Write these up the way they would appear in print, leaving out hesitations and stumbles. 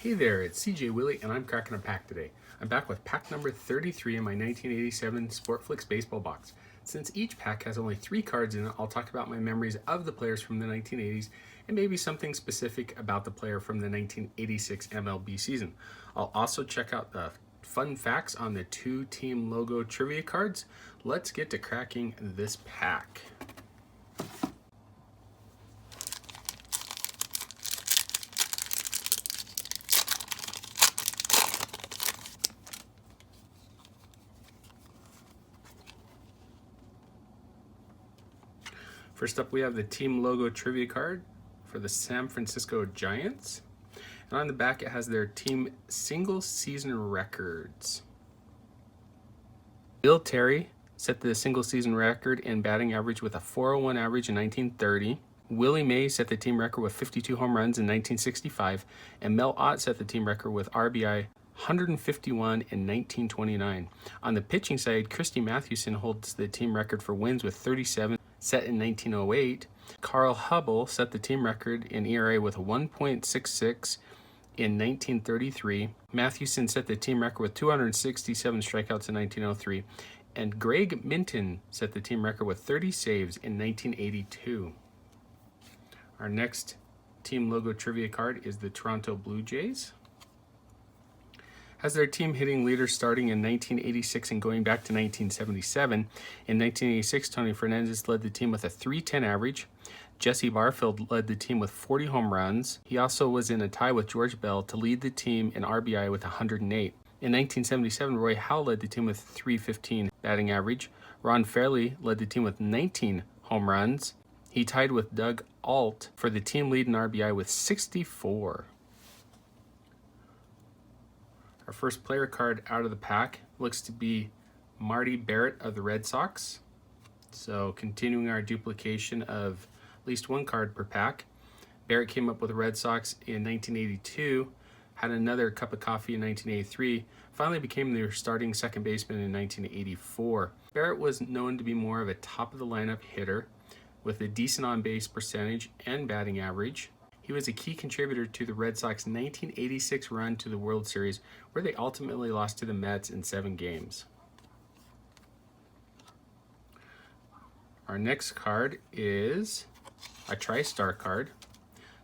Hey there, it's CJ Willie and I'm cracking a pack today. I'm back with pack number 33 in my 1987 Sportflics baseball box. Since each pack has only 3 cards in it, I'll talk about my memories of the players from the 1980s and maybe something specific about the player from the 1986 MLB season. I'll also check out the fun facts on the 2 team logo trivia cards. Let's get to cracking this pack. First up, we have the team logo trivia card for the San Francisco Giants. And on the back, it has their team single season records. Bill Terry set the single season record in batting average with a .401 average in 1930. Willie Mays set the team record with 52 home runs in 1965. And Mel Ott set the team record with RBI 151 in 1929. On the pitching side, Christy Mathewson holds the team record for wins with 37, set in 1908. Carl Hubble set the team record in ERA with 1.66 in 1933. Mathewson set the team record with 267 strikeouts in 1903. And Greg Minton set the team record with 30 saves in 1982. Our next team logo trivia card is the Toronto Blue Jays. As their team hitting leader starting in 1986 and going back to 1977. In 1986, Tony Fernandez led the team with a .310 average. Jesse Barfield led the team with 40 home runs. He also was in a tie with George Bell to lead the team in RBI with 108. In 1977, Roy Howell led the team with .315 batting average. Ron Fairley led the team with 19 home runs. He tied with Doug Alt for the team lead in RBI with 64. Our first player card out of the pack looks to be Marty Barrett of the Red Sox. So continuing our duplication of at least one card per pack. Barrett came up with the Red Sox in 1982, had another cup of coffee in 1983, finally became their starting second baseman in 1984. Barrett was known to be more of a top of the lineup hitter with a decent on-base percentage and batting average. He was a key contributor to the Red Sox 1986 run to the World Series, where they ultimately lost to the Mets in 7 games. Our next card is a TriStar card.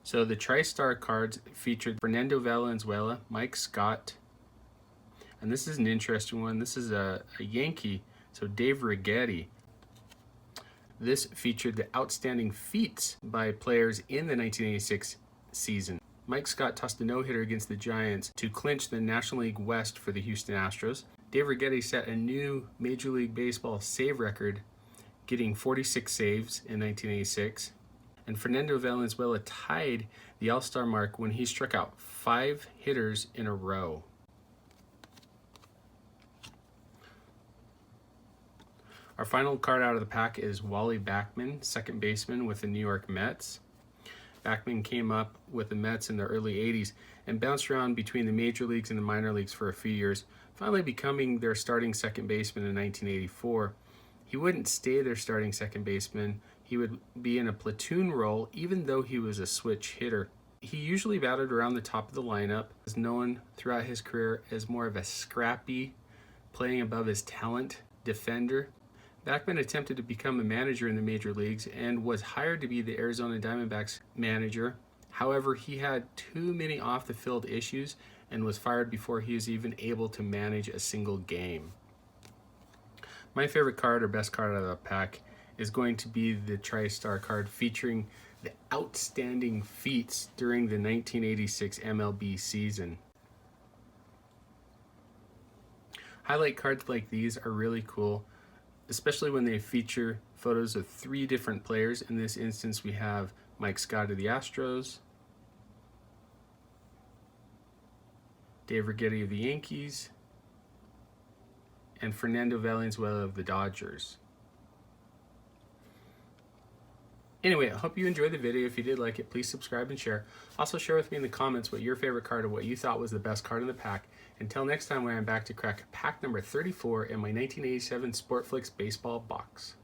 So the TriStar cards featured Fernando Valenzuela, Mike Scott, and this is an interesting one. This is a Yankee, so Dave Righetti. This featured the outstanding feats by players in the 1986 season. Mike Scott tossed a no-hitter against the Giants to clinch the National League West for the Houston Astros. Dave Righetti set a new Major League Baseball save record, getting 46 saves in 1986. And Fernando Valenzuela tied the All-Star mark when he struck out 5 hitters in a row. Our final card out of the pack is Wally Backman, second baseman with the New York Mets. Backman came up with the Mets in the early 80s and bounced around between the major leagues and the minor leagues for a few years, finally becoming their starting second baseman in 1984. He wouldn't stay their starting second baseman. He would be in a platoon role even though he was a switch hitter. He usually batted around the top of the lineup, is known throughout his career as more of a scrappy, playing above his talent defender. Backman attempted to become a manager in the major leagues and was hired to be the Arizona Diamondbacks manager. However, he had too many off-the-field issues and was fired before he was even able to manage a single game. My favorite card, or best card out of the pack, is going to be the TriStar card featuring the outstanding feats during the 1986 MLB season. Highlight cards like these are really cool, especially when they feature photos of 3 different players. In this instance, we have Mike Scott of the Astros, Dave Righetti of the Yankees, and Fernando Valenzuela of the Dodgers. Anyway, I hope you enjoyed the video. If you did like it, please subscribe and share. Also share with me in the comments what your favorite card or what you thought was the best card in the pack. Until next time, when I'm back to crack pack number 34 in my 1987 Sportflics baseball box.